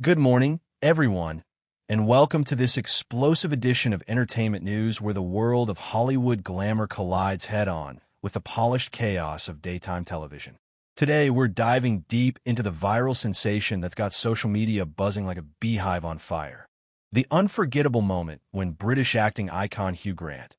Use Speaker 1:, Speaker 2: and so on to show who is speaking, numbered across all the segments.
Speaker 1: Good morning, everyone, and welcome to this explosive edition of entertainment news where the world of Hollywood glamour collides head-on with the polished chaos of daytime television. Today, we're diving deep into the viral sensation that's got social media buzzing like a beehive on fire. The unforgettable moment when British acting icon Hugh Grant,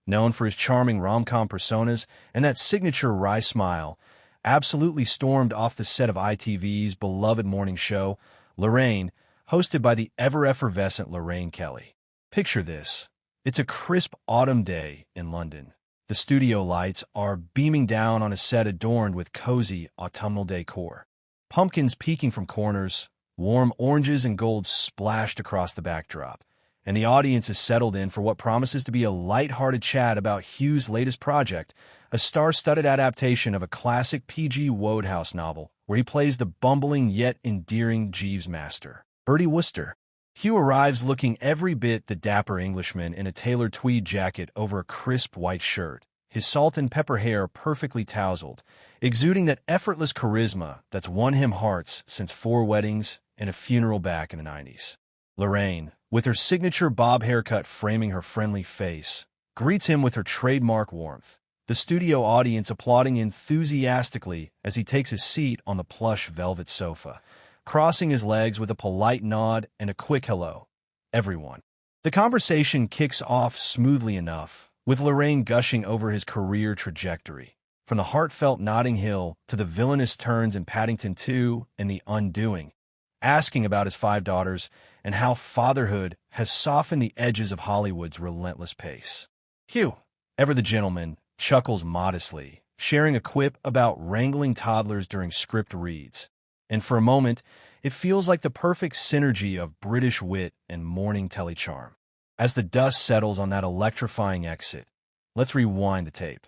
Speaker 1: known for his charming rom-com personas and that signature wry smile, absolutely stormed off the set of ITV's beloved morning show, Lorraine, hosted by the ever-effervescent Lorraine Kelly. Picture this. It's a crisp autumn day in London. The studio lights are beaming down on a set adorned with cozy autumnal decor. Pumpkins peeking from corners, warm oranges and gold splashed across the backdrop, and the audience is settled in for what promises to be a light-hearted chat about Hugh's latest project, a star-studded adaptation of a classic P.G. Wodehouse novel, where he plays the bumbling yet endearing Jeeves master, Bertie Wooster. Hugh arrives looking every bit the dapper Englishman in a tailored tweed jacket over a crisp white shirt, his salt and pepper hair perfectly tousled, exuding that effortless charisma that's won him hearts since 4 weddings and a funeral back in the 90s. Lorraine, with her signature bob haircut framing her friendly face, greets him with her trademark warmth, the studio audience applauding enthusiastically as he takes his seat on the plush velvet sofa, crossing his legs with a polite nod and a quick hello, everyone. The conversation kicks off smoothly enough, with Lorraine gushing over his career trajectory, from the heartfelt Notting Hill to the villainous turns in Paddington 2 and The Undoing, asking about his 5 daughters and how fatherhood has softened the edges of Hollywood's relentless pace. Hugh, ever the gentleman, chuckles modestly, sharing a quip about wrangling toddlers during script reads. And for a moment, it feels like the perfect synergy of British wit and morning telecharm. As the dust settles on that electrifying exit, let's rewind the tape,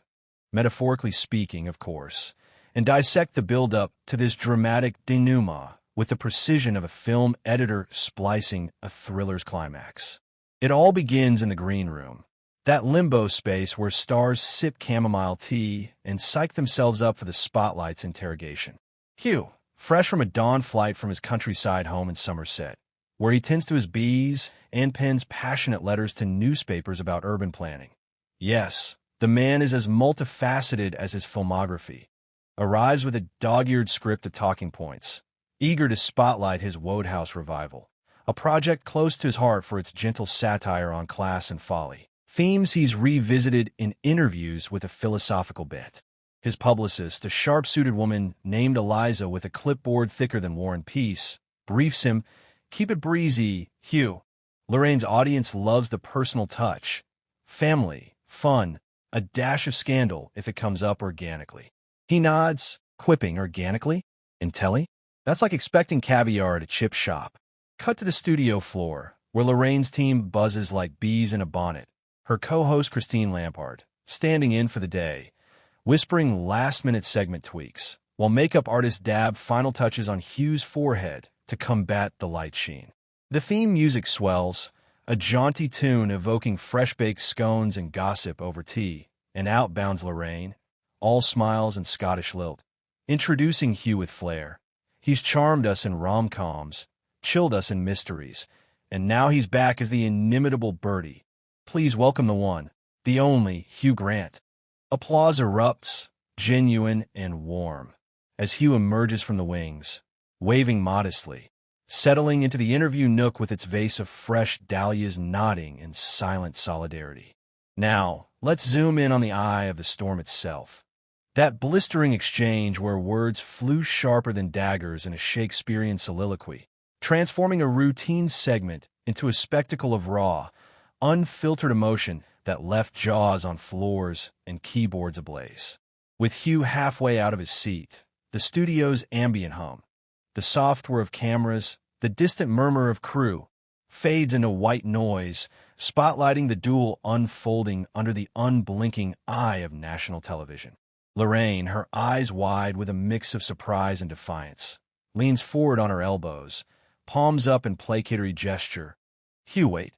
Speaker 1: metaphorically speaking, of course, and dissect the build-up to this dramatic denouement with the precision of a film editor splicing a thriller's climax. It all begins in the green room, that limbo space where stars sip chamomile tea and psych themselves up for the spotlight's interrogation. Hugh, fresh from a dawn flight from his countryside home in Somerset, where he tends to his bees and pens passionate letters to newspapers about urban planning. Yes, the man is as multifaceted as his filmography, arrives with a dog-eared script of talking points, eager to spotlight his Wodehouse revival, a project close to his heart for its gentle satire on class and folly, themes he's revisited in interviews with a philosophical bent. His publicist, a sharp-suited woman named Eliza with a clipboard thicker than War and Peace, briefs him, "Keep it breezy, Hugh." Lorraine's audience loves the personal touch. Family, fun, a dash of scandal if it comes up organically. He nods, quipping, "Organically? In telly? That's like expecting caviar at a chip shop." Cut to the studio floor, where Lorraine's team buzzes like bees in a bonnet, her co-host Christine Lampard, standing in for the day, whispering last-minute segment tweaks, while makeup artists dab final touches on Hugh's forehead to combat the light sheen. The theme music swells, a jaunty tune evoking fresh-baked scones and gossip over tea, and out bounds Lorraine, all smiles and Scottish lilt, introducing Hugh with flair. He's charmed us in rom-coms, chilled us in mysteries, and now he's back as the inimitable Bertie. Please welcome the one, the only Hugh Grant. Applause erupts, genuine and warm, as Hugh emerges from the wings, waving modestly, settling into the interview nook with its vase of fresh dahlias nodding in silent solidarity. Now, let's zoom in on the eye of the storm itself. That blistering exchange where words flew sharper than daggers in a Shakespearean soliloquy, transforming a routine segment into a spectacle of raw, unfiltered emotion that left jaws on floors and keyboards ablaze. With Hugh halfway out of his seat, the studio's ambient hum, the soft whir of cameras, the distant murmur of crew, fades into white noise, spotlighting the duel unfolding under the unblinking eye of national television. Lorraine, her eyes wide with a mix of surprise and defiance, leans forward on her elbows, palms up in placatory gesture. "Hugh, wait.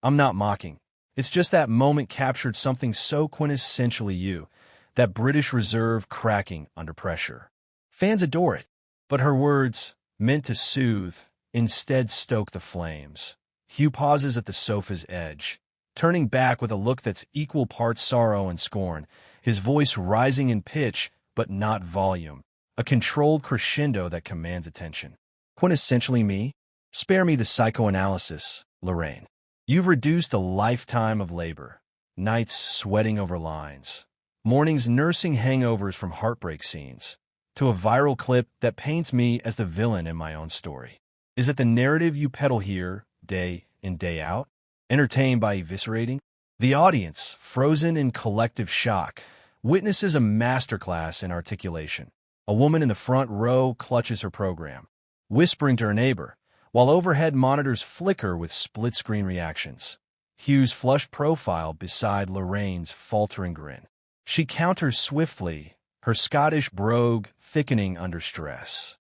Speaker 1: I'm not mocking. It's just that moment captured something so quintessentially you, that British reserve cracking under pressure. Fans adore it, but her words, meant to soothe, instead stoke the flames. Hugh pauses at the sofa's edge, turning back with a look that's equal parts sorrow and scorn, his voice rising in pitch but not volume, a controlled crescendo that commands attention. Quintessentially me? Spare me the psychoanalysis, Lorraine. You've reduced a lifetime of labor, nights sweating over lines, mornings nursing hangovers from heartbreak scenes, to a viral clip that paints me as the villain in my own story. Is it the narrative you peddle here, day in, day out? Entertained by eviscerating? The audience, frozen in collective shock, witnesses a masterclass in articulation. A woman in the front row clutches her program, whispering to her neighbor, while overhead monitors flicker with split-screen reactions. Hugh's flushed profile beside Lorraine's faltering grin. She counters swiftly, her Scottish brogue thickening under stress.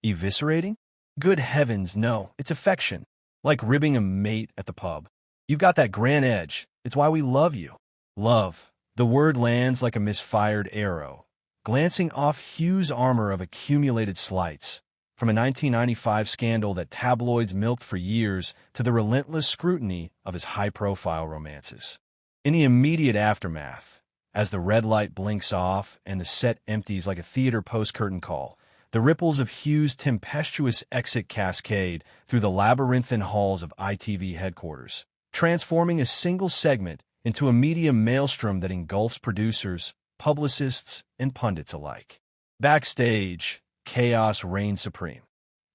Speaker 1: Eviscerating? Good heavens, no, it's affection. Like ribbing a mate at the pub. You've got that grand edge. It's why we love you. Love. The word lands like a misfired arrow, glancing off Hugh's armor of accumulated slights, from a 1995 scandal that tabloids milked for years to the relentless scrutiny of his high-profile romances. In the immediate aftermath, as the red light blinks off and the set empties like a theater post-curtain call, the ripples of Hugh's tempestuous exit cascade through the labyrinthine halls of ITV headquarters, transforming a single segment into a media maelstrom that engulfs producers, publicists, and pundits alike. Backstage, chaos reigns supreme.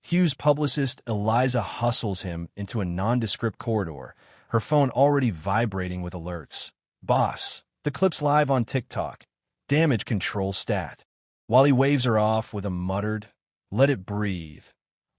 Speaker 1: Hugh's publicist Eliza hustles him into a nondescript corridor, her phone already vibrating with alerts. Boss, the clip's live on TikTok. Damage control stat. While he waves her off with a muttered, "Let it breathe."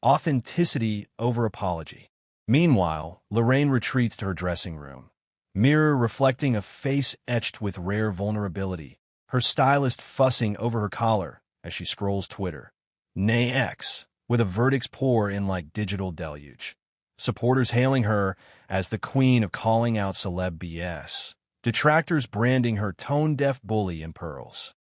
Speaker 1: Authenticity over apology. Meanwhile, Lorraine retreats to her dressing room, mirror reflecting a face etched with rare vulnerability, her stylist fussing over her collar as she scrolls Twitter. Nay X, with a verdicts pour in like digital deluge. Supporters hailing her as the queen of calling out celeb BS. Detractors branding her tone-deaf bully in pearls.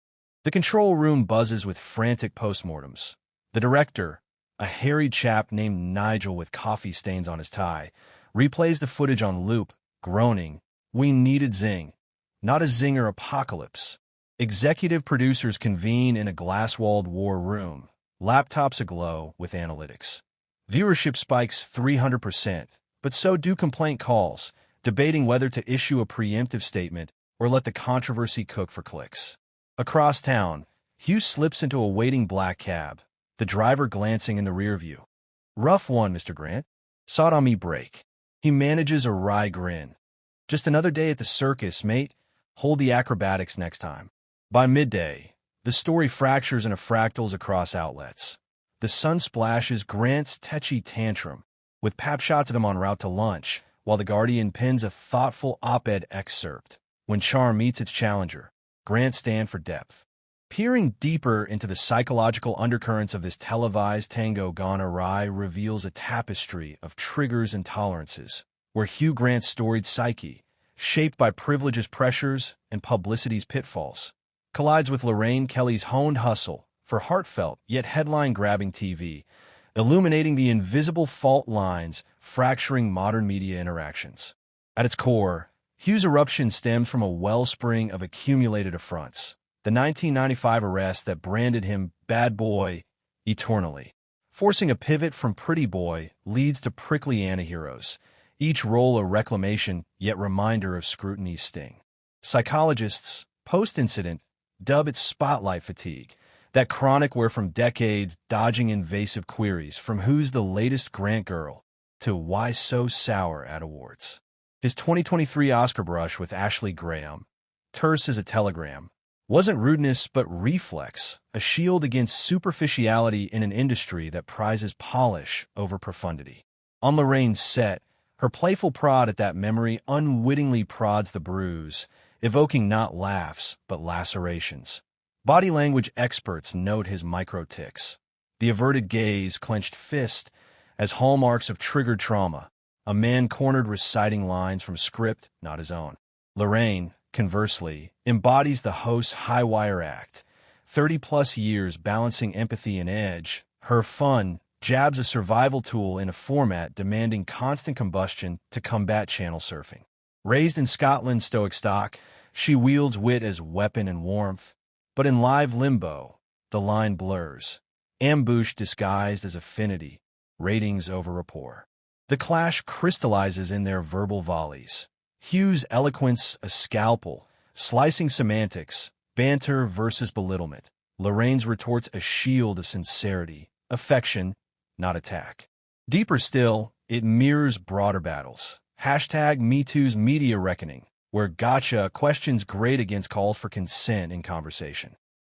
Speaker 1: The control room buzzes with frantic postmortems. The director, a hairy chap named Nigel with coffee stains on his tie, replays the footage on loop, groaning, "We needed zing, not a zinger apocalypse." Executive producers convene in a glass-walled war room, laptops aglow with analytics. Viewership spikes 300%, but so do complaint calls, debating whether to issue a preemptive statement or let the controversy cook for clicks. Across town, Hugh slips into a waiting black cab, the driver glancing in the rear view. "Rough one, Mr. Grant. Saw it on me break." He manages a wry grin. "Just another day at the circus, mate. Hold the acrobatics next time." By midday, the story fractures into fractals across outlets. The Sun splashes Grant's tetchy tantrum, with pap shots of him en route to lunch, while The Guardian pins a thoughtful op-ed excerpt. When charm meets its challenger, Grant stand for depth. Peering deeper into the psychological undercurrents of this televised tango gone awry reveals a tapestry of triggers and tolerances, where Hugh Grant's storied psyche, shaped by privilege's pressures and publicity's pitfalls, collides with Lorraine Kelly's honed hustle for heartfelt yet headline-grabbing TV, illuminating the invisible fault lines fracturing modern media interactions. At its core, Hugh's eruption stemmed from a wellspring of accumulated affronts. The 1995 arrest that branded him bad boy eternally. Forcing a pivot from pretty boy leads to prickly antiheroes, each role a reclamation yet reminder of scrutiny's sting. Psychologists, post-incident, dub it spotlight fatigue, that chronic wear from decades dodging invasive queries from "Who's the latest Grant girl?" to "Why so sour at awards?" His 2023 Oscar brush with Ashley Graham, terse as a telegram, wasn't rudeness but reflex, a shield against superficiality in an industry that prizes polish over profundity. On Lorraine's set, her playful prod at that memory unwittingly prods the bruise, evoking not laughs but lacerations. Body language experts note his micro-tics, the averted gaze, clenched fist, as hallmarks of triggered trauma, a man cornered reciting lines from script not his own. Lorraine, conversely, embodies the host's high-wire act, 30-plus years balancing empathy and edge, her fun, Jab's a survival tool in a format demanding constant combustion to combat channel surfing. Raised in Scotland's stoic stock, she wields wit as weapon and warmth, but in live limbo, the line blurs. Ambush disguised as affinity, ratings over rapport. The clash crystallizes in their verbal volleys. Hugh's eloquence a scalpel, slicing semantics, banter versus belittlement. Lorraine's retorts a shield of sincerity, affection, not attack. Deeper still, it mirrors broader battles. #MeToo's media reckoning, where gotcha questions grate against calls for consent in conversation.